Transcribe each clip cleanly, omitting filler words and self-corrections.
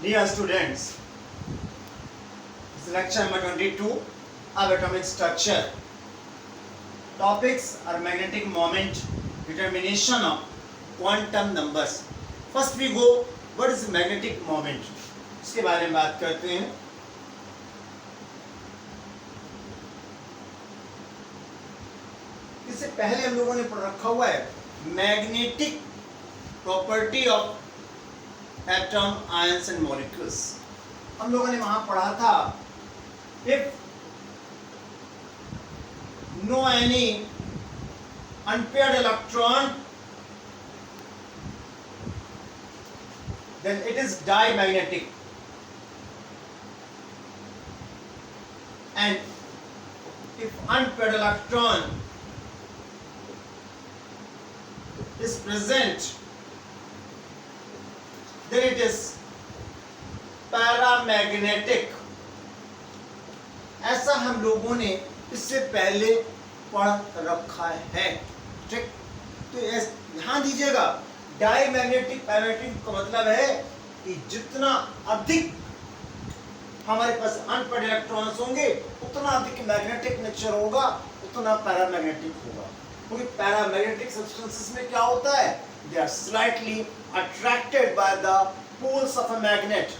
Dear students, this is lecture number 22 of atomic structure. Topics are magnetic moment, determination of quantum numbers. First we go, what is magnetic moment? इसके बारे में बात करते हैं. इससे पहले हम लोगों ने पढ़ रखा हुआ है magnetic property of atom, ions and molecules. हम लोगों ने वहां पढ़ा था if no any unpaired electron then it is diamagnetic, and if unpaired electron is present then it is paramagnetic. ऐसा हम लोगों ने इससे पहले पढ़ रखा है. ठीक, तो ध्यान दीजिएगा, डायमैग्नेटिक पैरामैग्नेटिक का मतलब है कि जितना अधिक हमारे पास अनपेयर्ड इलेक्ट्रॉन्स होंगे उतना अधिक मैग्नेटिक नेचर होगा, उतना पैरामैग्नेटिक होगा. क्योंकि पैरामैग्नेटिक सब्सटेंसेस में क्या होता है, they are slightly attracted by the poles of a magnet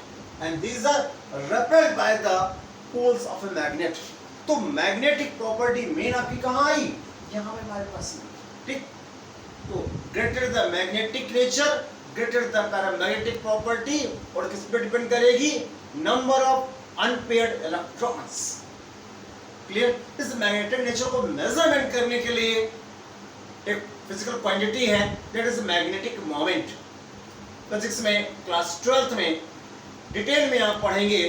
and these are repelled by the poles of a magnet. तो मैग्नेटिक प्रॉपर्टी मेन आपकी कहाँ आई, यहाँ पे हमारे पास. ठीक, तो greater the magnetic nature, greater the paramagnetic property, और किस पे डिपेंड करेगी, number of unpaired electrons. Clear. इस मैग्नेटिक नेचर को मेजरमेंट करने के लिए एक फिजिकल क्वांटिटी है, that is magnetic moment. Physics में क्लास 12th में डिटेल में आप पढ़ेंगे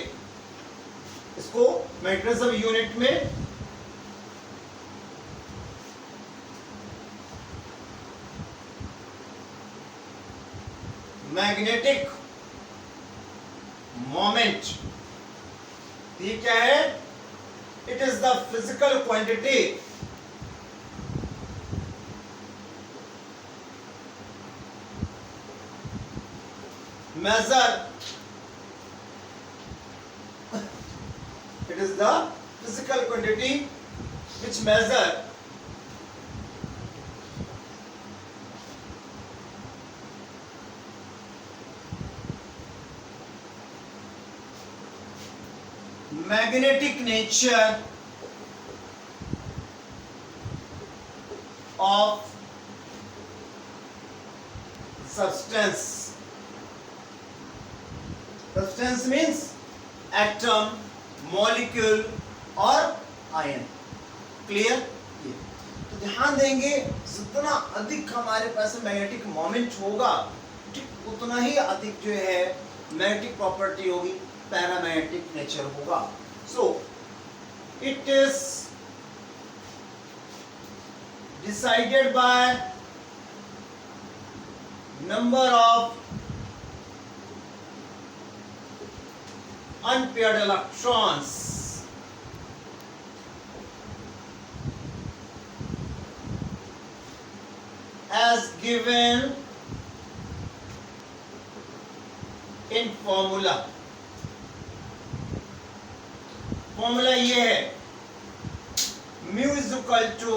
इसको. मैग्नेटिज्म यूनिट में मैग्नेटिक मोमेंट ये क्या है, it is the physical quantity measure, it is the physical quantity which measure magnetic nature of substance. Substance means atom, molecule और ion. Clear? तो ध्यान देंगे, जितना अधिक हमारे पास मैग्नेटिक मोमेंट होगा ठीक उतना ही अधिक जो है मैग्नेटिक प्रॉपर्टी होगी, पैरामैग्नेटिक नेचर होगा. So it is decided by number of unpaired electrons as given in formula. Formula ये है, mu is equal to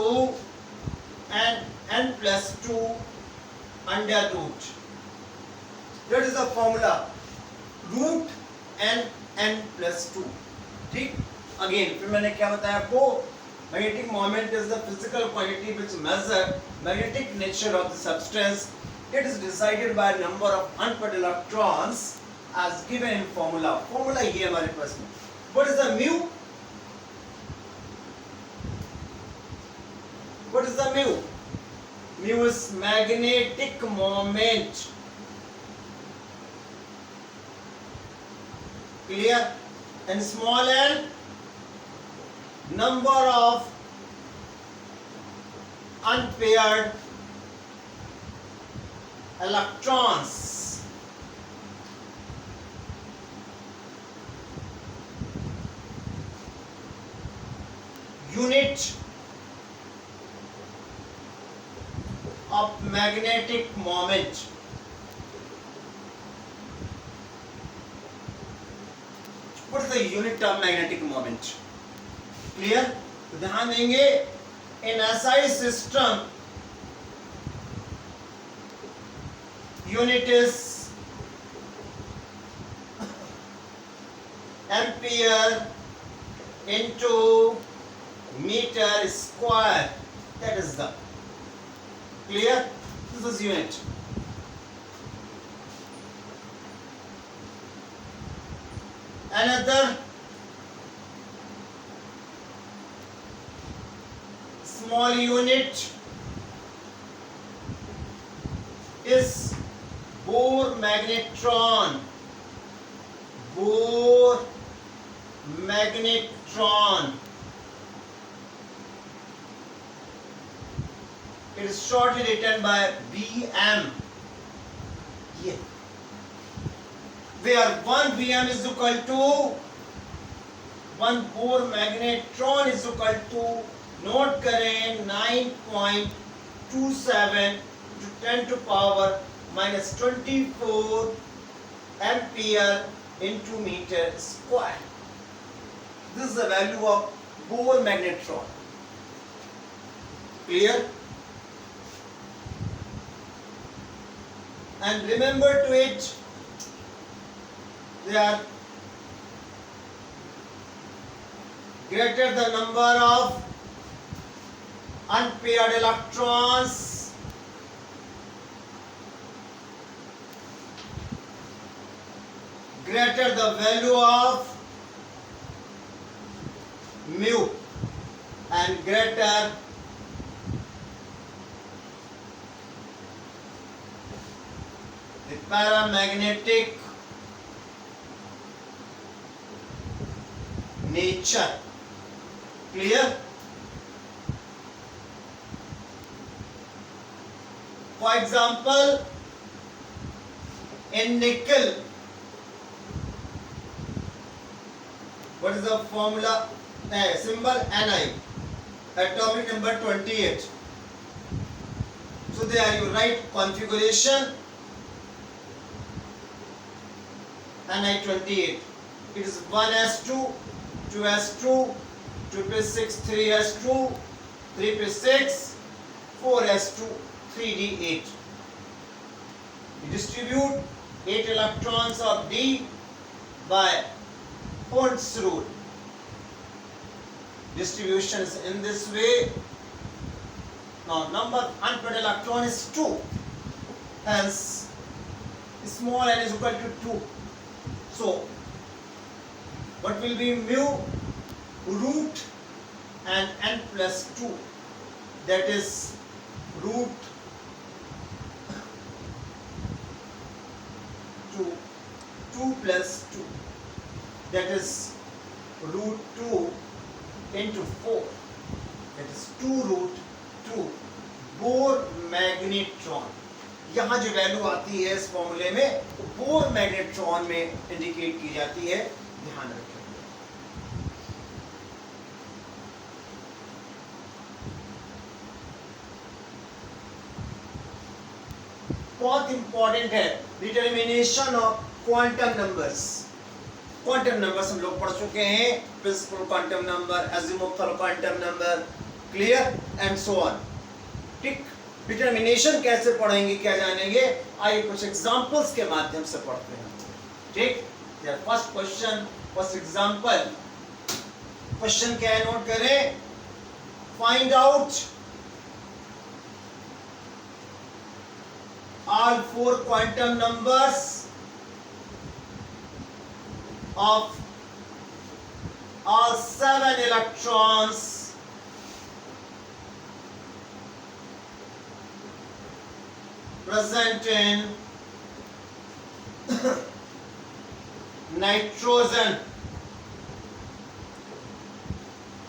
n plus 2 under root. That is the formula, root n plus 2. ठीक, again फिर मैंने क्या बताया आपको, magnetic moment is the physical quantity which measure magnetic nature of the substance. It is decided by number of unpaired electrons as given in formula. Formula ये हमारे पास में. What is the mu, what is the mu, mu is magnetic moment. Clear? And small n, number of unpaired electrons. Unit of magnetic moment. What is the unit of magnetic moment? Clear? तो ध्यान देंगे in SI system unit is ampere into meter square. That is the clear. This is unit. Another small unit is Bohr magnetron. Bohr magnetron. It is shortly written by BM. Yeah. Where 1 Bm is equal to 1 Bohr magnetron is equal to, note करें, 9.27 to 10 to power minus 24 ampere into meter square. This is the value of Bohr magnetron. Clear? And remember to it, they are greater the number of unpaired electrons greater the value of mu and greater the paramagnetic nature. Clear? For example, in nickel, what is the formula? Symbol Ni, atomic number 28. So there you write configuration Ni28. It is 1s2, 2s2, 2p6, 3s2, 3p6, 4s2, 3d8. You distribute 8 electrons of D by Hund's rule. Distribution is in this way. Now number of unpaired electron is 2. Hence small n is equal to 2. So what will be mu root and n plus 2, that is root 2 plus 2, that is root 2 into 4, that is 2 root 2 Bohr magnetron. यहाँ जो value आती है इस फॉर्मूले में, तो bore magnetron में indicate की जाती है, ध्यान रखें। बहुत इंपॉर्टेंट है determination of quantum numbers. Quantum numbers हम लोग पढ़ चुके हैं, principal quantum number, azimuthal quantum number, clear and so on. ठीक, डिटर्मिनेशन कैसे पढ़ेंगे, क्या जानेंगे, आइए कुछ एग्जांपल्स के माध्यम से पढ़ते हैं। ठीक, first question, first example, question क्या है नोट करें, find out all 4 quantum numbers of all 7 electrons present in nitrogen.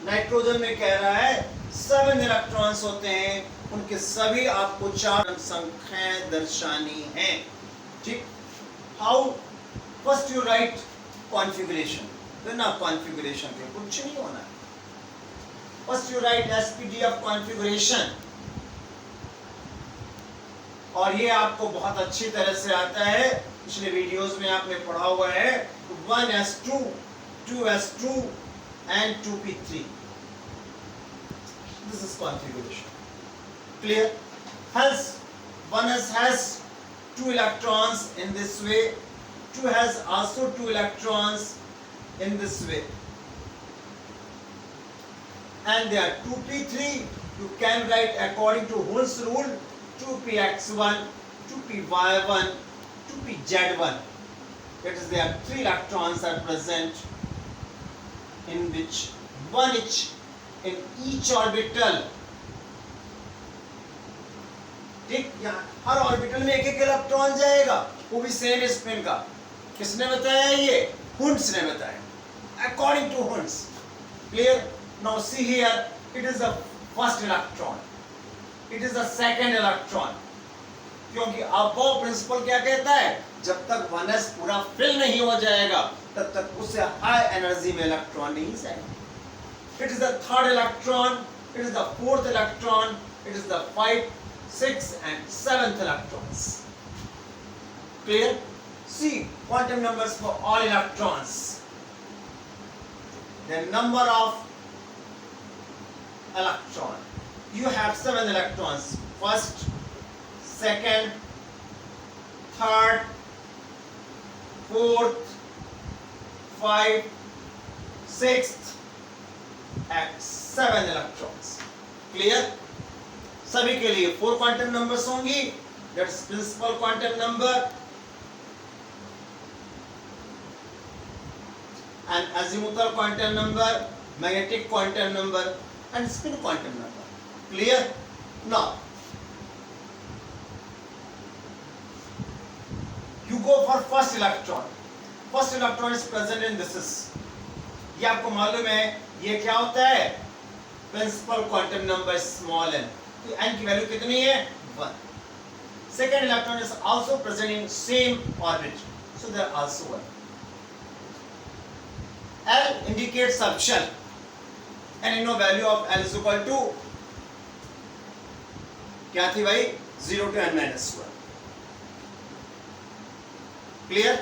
Nitrogen में कह रहा है 7 इलेक्ट्रॉन्स होते हैं, उनके सभी आपको 4 संख्याएं दर्शानी हैं। ठीक, how, first you right configuration, बिना कॉन्फ़िगरेशन के कुछ नहीं होना है। First you right SPD of configuration, और ये आपको बहुत अच्छी तरह से आता है, पिछले वीडियोस में आपने पढ़ा हुआ है। 1s2 2s2 and 2p3. This is configuration. Clear? Hence, 1s has 2 electrons in this way, 2 has also 2 electrons in this way. And there are 2p3, you can write according to Hund's rule, 2px1, 2py1, 2pz1. That is, there are 3 electrons are present in which one each in each orbital. ठीक, यहाँ हर orbital में एक एक electron जाएगा, वो भी same spin का. किसने बताया ये? हुंड्स ने बताया. According to Hund's. Clear? Now see here, it is the first electron. It is the second electron. क्योंकि अबव प्रिंसिपल क्या कहता है? जब तक 1s पूरा फिल नहीं हो जाएगा तब तक उससे हाई एनर्जी में इलेक्ट्रॉन नहीं जाएगा. It is the third electron, it is the fourth electron, it is the 5th, 6th and 7th electrons. Clear? See quantum numbers for all electrons. The number of electron. You have 7 electrons. First, second, third, fourth, 5th, 6th and 7 electrons. Clear? सभी के लिए 4 quantum numbers होंगी. That's principal quantum number and azimuthal quantum number, magnetic quantum number and spin quantum number. Clear? Now you go for first electron. First electron is present in this is. ये आपको मालूम है ये क्या होता है? Principal quantum number small n. तो n की वैल्यू कितनी है? 1. Second electron is also present in same orbit, so they are also 1. L indicates subshell, and you know value of L is equal to क्या थी भाई? 0 to n minus 1. Clear?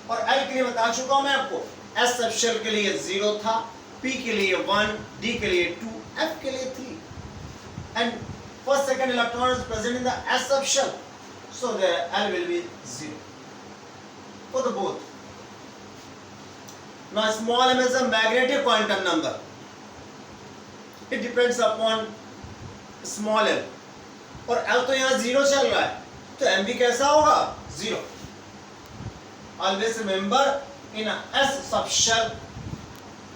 और L के लिए बता चुका हूं मैं आपको. S सबशेल के लिए 0 था, P के लिए 1, D के लिए 2, F के लिए 3. And first second electron is present in the S subshell, so the L will be 0 for the both. Now small m is a magnetic quantum number. It depends upon small m. और L तो यहाँ 0 चल रहा है, तो m भी कैसा होगा? 0. Always remember in a S subshell,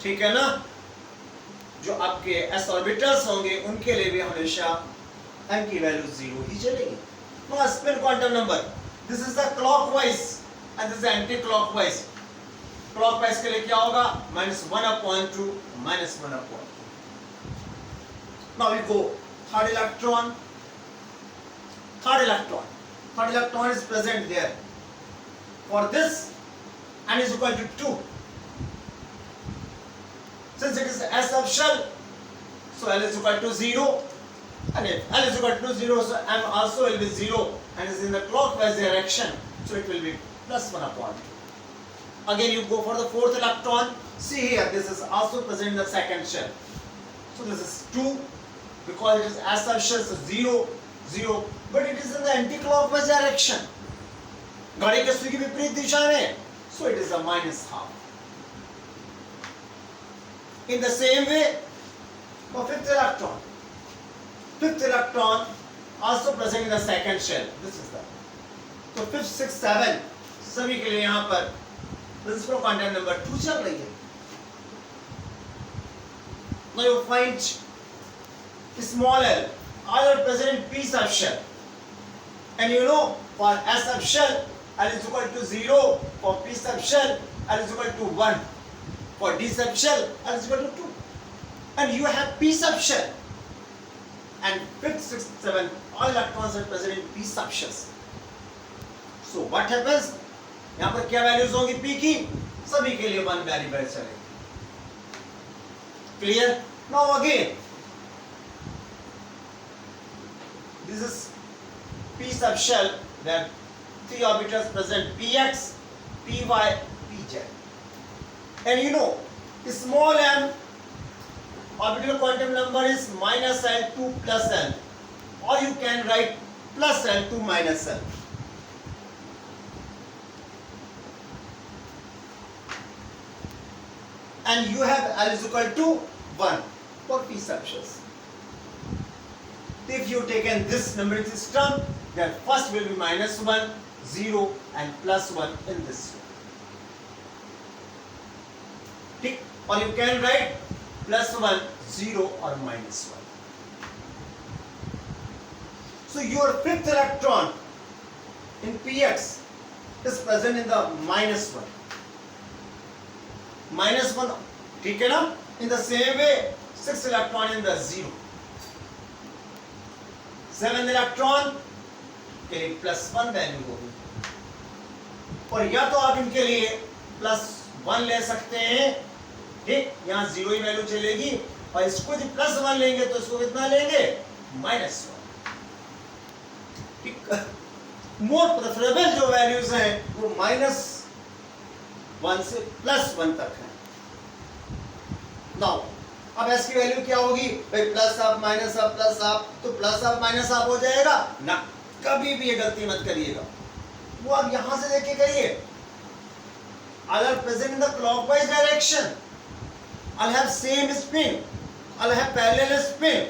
ठीक है ना? जो आपके S ऑर्बिटल्स होंगे उनके लिए भी हमेशा m की वैल्यू 0 ही चलेगी. Now spin quantum number. This is the clockwise and this is the anti-clockwise. Clockwise के लिए क्या होगा? -1/2, -1/2. Now we go third electron. Third electron is present there. For this, n is equal to 2. Since it is S subshell, so L is equal to 0. And if L is equal to 0, so M also will be 0 and is in the clockwise direction, so it will be +1/2. Again you go for the fourth electron. See here, this is also present in the second shell. So this is 2 because it is S subshell, so 0, 0, but it is in the anti-clockwise direction. घड़ी के सुई की विपरीत दिशा में, so it is a -12. In the same way, for fifth electron also present in the second shell. This is the, so 5th, 6th, 7 सभी के लिए यहाँ पर principal quantum number 2 चल रही है. Now you find small l, all are present in P subshell, and you know for S subshell L is equal to 0, for P subshell L is equal to 1, for D subshell L is equal to 2, and you have P subshell, and 5th, 6th, 7th all electrons are present in P subshells. So what happens? यहाँ पर क्या values होंगी P की? सभी के लिए 1 variable चलेगी. Clear? Now again, this is P subshell, there 3 orbitals present, Px, Py, Pz. And you know Small m orbital quantum number is minus L to plus L, or you can write plus L to minus L. And you have L is equal to 1 for p subshells. If you taken this numeric system, then first will be minus 1, 0 and plus 1 in this way. Tick. Or you can write plus 1, 0 or minus 1. So your fifth electron in px is present in the minus 1. Minus 1, ठीक है ना? In the same way, sixth electron in the 0. Seventh electron के लिए plus 1 value होगी, और या तो आप इनके लिए प्लस 1 ले सकते हैं, ठीक, यहाँ 0 ही वैल्यू चलेगी, और इसको जब प्लस 1 लेंगे तो इसको कितना लेंगे? माइनस 1। ठीक, मोर प्रेफरेबल जो वैल्यूज हैं वो माइनस 1 से प्लस 1 तक है। नाउ अब s की वैल्यू क्या होगी भाई? Plus half minus half plus half, तो प्लस हाफ माइनस हाफ हो जाएगा ना, कभी भी ये गलती मत करिएगा, वो आप यहां से देख के करिए। अगर present in the clockwise direction, I'll have same spin, I'll have parallel spin,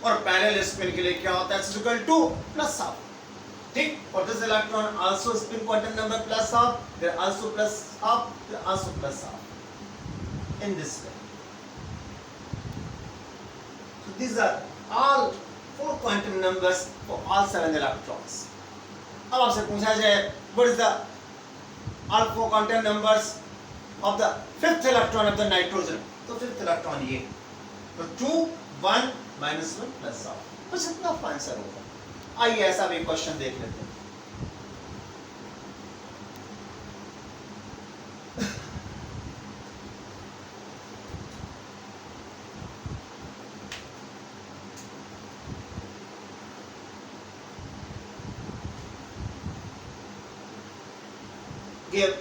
और parallel spin के लिए क्या होता है? इक्वल टू प्लस हाफ, ठीक। और this electron also spin quantum number plus half, there also plus half, there also plus half, in this way. So these are all 4 quantum numbers for all 7 electrons. अब आपसे पूछा जाए what is the all 4 quantum numbers of the fifth electron of the nitrogen, तो fifth electron ये, तो 2, 1, minus 1 plus half, बस इतना answer होगा। आइए ऐसा भी क्वेश्चन देख लेते हैं। Give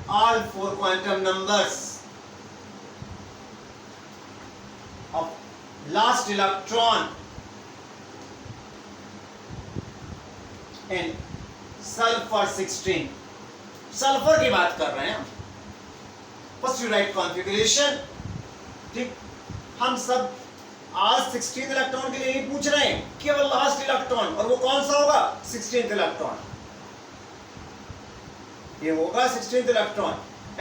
all 4 quantum numbers of last electron in sulfur 16. Sulphur की बात कर रहे हैं। फर्स्ट यू राइट कॉन्फ़िगरेशन, ठीक। हम सब आज 16th इलेक्ट्रॉन के लिए ही पूछ रहे हैं, केवल लास्ट इलेक्ट्रॉन, और वो कौन सा होगा? 16th electron. ये होगा 16th electron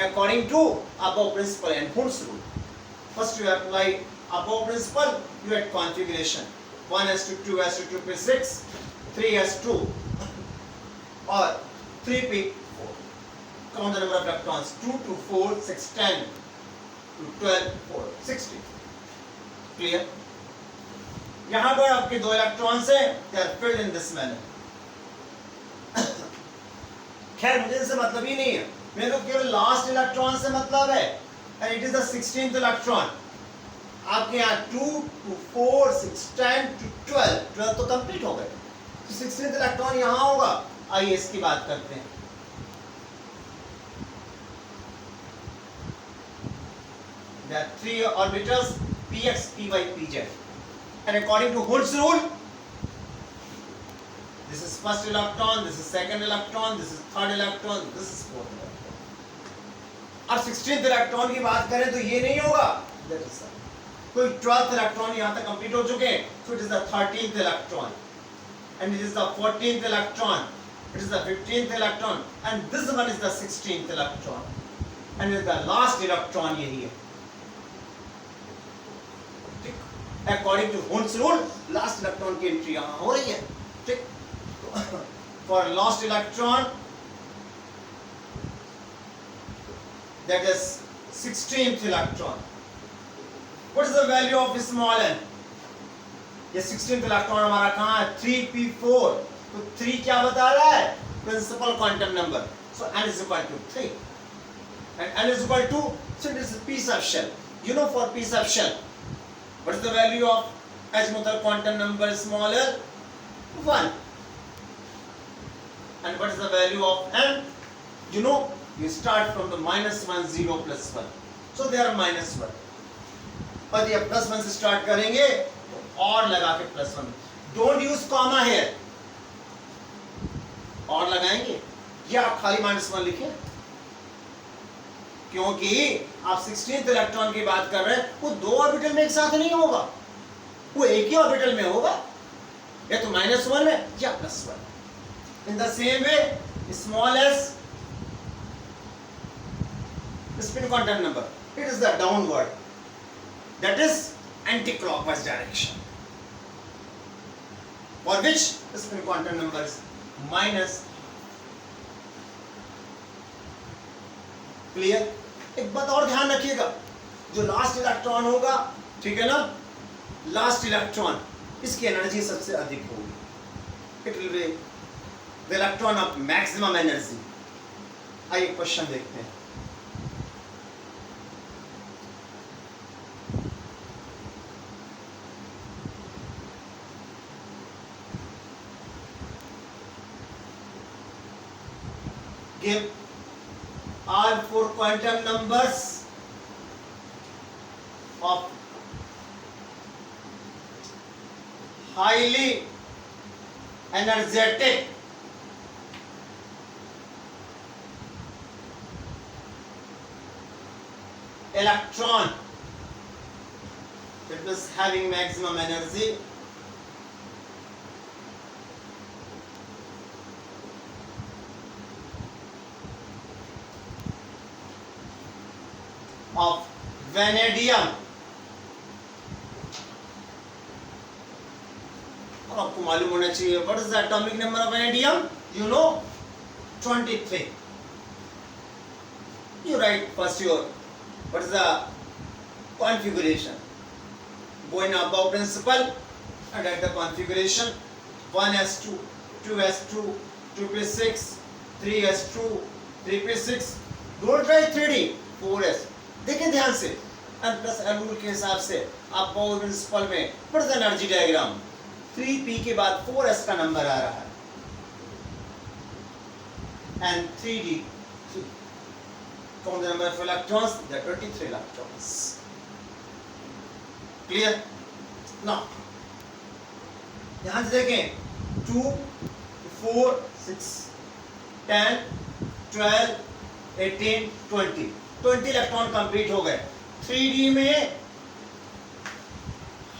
according to aufbau principle and Hund's rule. First you apply aufbau principle, you at configuration 1s2 2s2 2p6 3s2 और 3p4। Count the number of electrons 2 2 4 6 10 2 12 4 16। Clear? यहां पर आपके 2 इलेक्ट्रॉन्स हैं, they are filled in this manner. खैर मुझे इससे मतलब ही नहीं है, मेरे को केवल लास्ट इलेक्ट्रॉन से मतलब है, and it is the 16th electron. आपके यहाँ 2 2 4 6 10 12 तो कंप्लीट हो गए, तो 16th इलेक्ट्रॉन यहां होगा। आइए इसकी बात करते हैं। There are 3 orbitals px, py, pz, and according to Hooke's rule, this is first electron, this is second electron, this is third electron, this is fourth electron। अब 16th इलेक्ट्रॉन की बात करें तो ये नहीं होगा, कोई 12th इलेक्ट्रॉन यहाँ तक कंप्लीट हो चुके हैं, so it is the 13th electron, and it is the 14th electron, it is the 15th electron, and this one is the 16th electron, and it is the last electron यही है। According to Hund's rule, last electron की entry यहाँ हो रही है, ठीक। For last electron, that is 16th electron. What is the value of small n? ये 16th electron हमारा कहाँ है? 3p4। तो 3 क्या बता रहा है? Principal quantum number. So n is equal to 3, and n is equal to, so it is a p subshell. You know, for p subshell, what is the value of azimuthal quantum number small l? 1. And what is the value of m? You know, you start from the -1 0 plus 1, so they are -1, पर ये +1 से start करेंगे तो और लगा के +1, don't use comma here, और लगाएंगे या आप खाली -1 लिखें, क्योंकि आप 16th इलेक्ट्रॉन की बात कर रहे हैं, वो 2 ऑर्बिटल में एक साथ नहीं होगा, वो एक ही ऑर्बिटल में होगा, या तो -1 है या +1. In the same way small s spin quantum number, it is the downward, that is anti-clockwise direction, for which spin quantum number is minus. Clear? एक बात और ध्यान रखिएगा, जो लास्ट इलेक्ट्रॉन होगा, ठीक है ना, लास्ट इलेक्ट्रॉन, इसकी एनर्जी सबसे अधिक होगी, it will be the electron of maximum energy. आइए क्वेश्चन देखते हैं. Give all 4 quantum numbers of highly energetic electron that was having maximum energy of vanadium. अब आपको मालूम होना चाहिए what is the atomic number of vanadium? You know, 23. You write first your what is the configuration, go in above principle and write the configuration. 1s2, 2s2, 2p6, 3s2, 3p6. don't write 3d, 4s. देखिए ध्यान से, n plus n rule के हिसाब से आप power principal में what is the energy diagram, 3p के बाद 4s का नंबर आ रहा है, and 3d, 3. Count the number of electrons, there are 23 electrons. Clear? Now, ध्यान से देखें, 2, 4, 6, 10, 12, 18, 20. 20 इलेक्ट्रॉन कंप्लीट हो गए. 3d में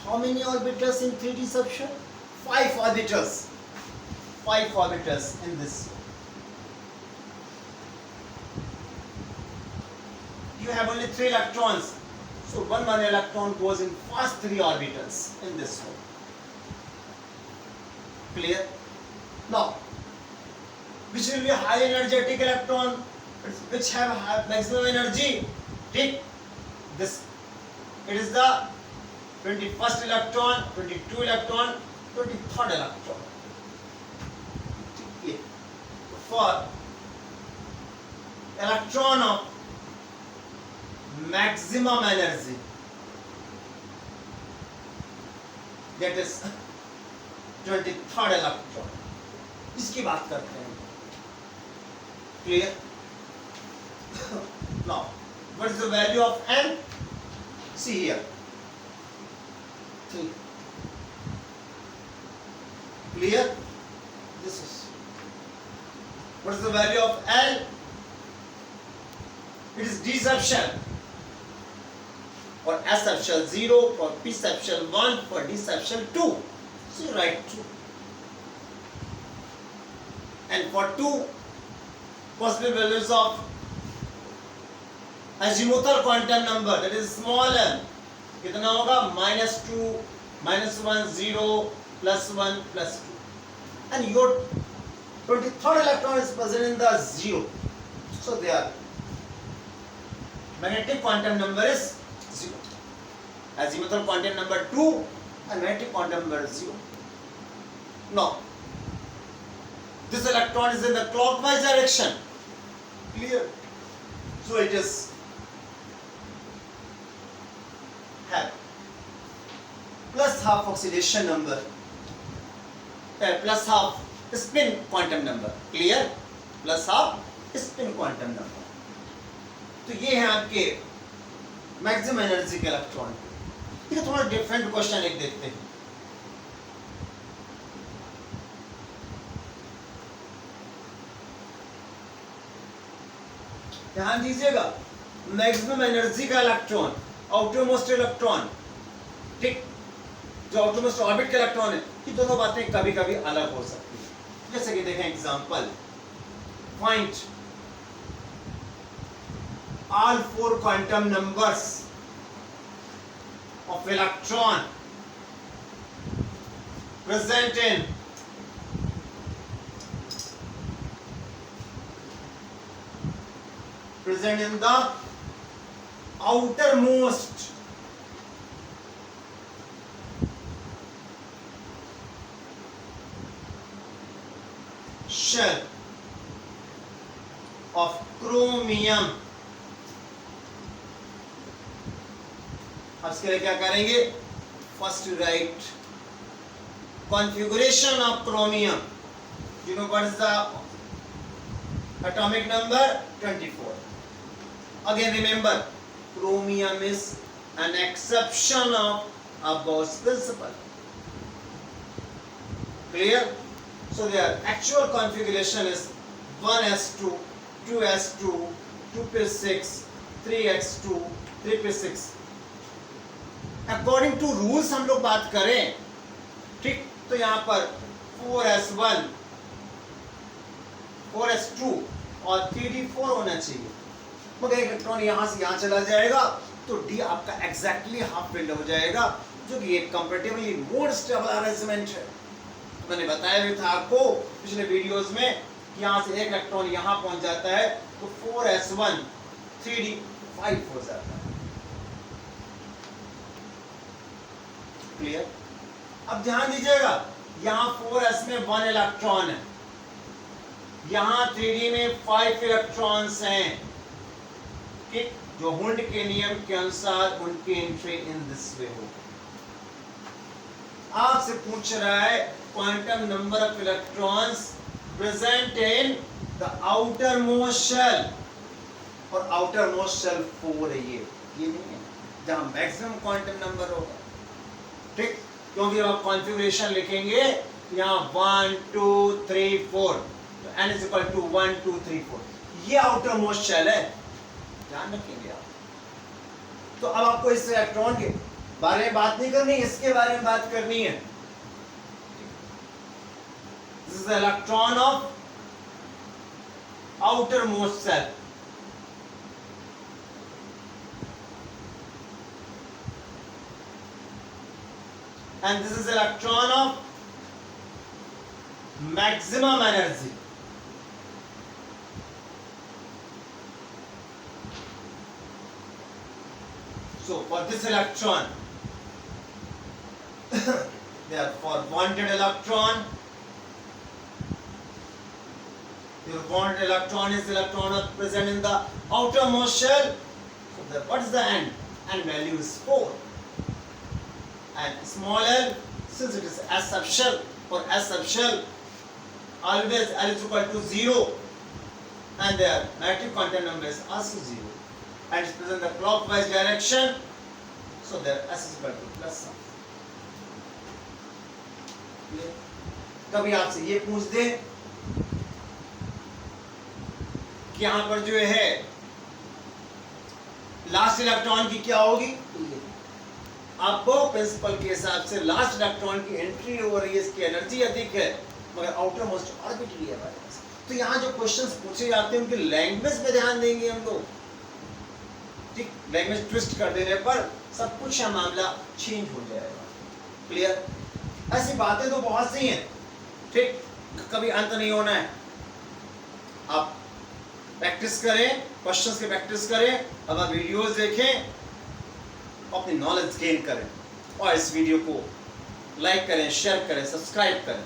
how many orbitals in 3d section? 5 orbitals. 5 orbitals in this. You have only 3 electrons, so one electron goes in first 3 orbitals in this one. Clear? Now, which will be high energetic electron, which have maximum energy? Take this. It is the 21st electron, 22 electron, 23rd electron. For electron of maximum energy, that is 23rd electron, इसकी बात करते हैं. Clear? Now, what is the value of n? See here, 3. Clear? This is. What is the value of L? It is D subshell. For S subshell 0, for P subshell 1, for D subshell 2. So you write 2. And for 2 possible values of azimuthal quantum number, that is small m, कितना होगा? -2, -1, 0, +1, +2. And your 23rd electron is present in the 0. So their magnetic quantum number is 0. Azimuthal quantum number 2 and magnetic quantum number 0. Now, this electron is in the clockwise direction. Clear? So it is have +½ oxidation number, +½ spin quantum number, clear, plus half spin quantum number. तो ये है आपके maximum energy के electron. ठीक है, थोड़ा different question एक देखते हैं। ध्यान दीजिएगा, मैक्सिमम एनर्जी का इलेक्ट्रॉन, आउटरमोस्ट इलेक्ट्रॉन, ठीक, जो आउटरमोस्ट ऑर्बिट के इलेक्ट्रॉन है, ये दोनों बातें कभी कभी अलग हो सकती है। जैसे कि देखें example, find all 4 quantum numbers of electron present in the outermost shell of chromium। अब इसके लिए क्या करेंगे, first write configuration of chromium, you know what is the atomic number 24। Again remember, chromium is an exception of Aufbau's principle, clear. So there actual configuration is 1s2 2s2 2p6 3x2 3p6। According to rules हम लोग बात करें, ठीक, तो यहां पर 4s1 4s2 और 3d4 होना चाहिए, मगर एक इलेक्ट्रॉन यहां से यहां चला जाएगा तो d आपका एग्जैक्टली हाफ फिल्ड हो जाएगा, जो कि एक कंपैरेटिवली मोर स्टेबल अरेंजमेंट है। मैंने बताया भी था आपको पिछले वीडियोस में, यहां से एक इलेक्ट्रॉन यहां पहुंच जाता है तो 4s1 3d5 हो जाता है, क्लियर। अब ध्यान दीजिएगा, यहां 4s में 1 इलेक्ट्रॉन है, यहां 3d में 5 इलेक्ट्रॉन्स हैं, ठीक, जो हुंड के नियम के अनुसार उनकी एंट्री इन दिस वे हो। आपसे पूछ रहा है quantum number of electrons present in the outermost shell, और आउटर मोस्ट शेल 4 है, ये नहीं है जहां मैक्सिमम क्वांटम नंबर होगा, ठीक, क्योंकि आप कॉन्फ़िगरेशन लिखेंगे यहाँ 1 2 3 4, तो n इज इक्वल टू 1 2 3 4, ये आउटर मोस्ट शेल है, ध्यान रखेंगे आप। तो अब आपको इस इलेक्ट्रॉन के बारे में बात नहीं करनी, इसके बारे में बात करनी है। This is the electron of outermost shell, and this is electron of maximum energy। So for this electron therefore wanted electron, your wanted electron is electron present in the outermost shell, so what is the n? N value is 4, and small l, since it is s sub shell, for s sub shell always l is equal to 0 and their magnetic quantum number is also 0 and it's present in the clockwise direction, so their s is equal to plus some। कभी आपसे ये पूछ दे कि यहां पर जो है last electron की क्या होगी, आपको प्रिंसिपल के हिसाब से लास्ट इलेक्ट्रॉन की एंट्री हो रही है, इसकी एनर्जी अधिक है, मगर आउटर मोस्ट ऑर्बिट है हमारे पास। तो यहाँ जो क्वेश्चंस पूछे जाते हैं उनकी लैंग्वेज पे ध्यान देंगे हम लोग, ठीक, लैंग्वेज ट्विस्ट कर देने पर सब कुछ का मामला चेंज हो जाएगा, क्लियर। ऐसी बातें तो बहुत सी हैं, ठीक, कभी अंत नहीं होना है। आप प्रैक्टिस करें, क्वेश्चंस की प्रैक्टिस करें, अब आप वीडियोस देखें, अपनी नॉलेज गेन करें, और इस वीडियो को लाइक करें, शेयर करें, सब्सक्राइब करें।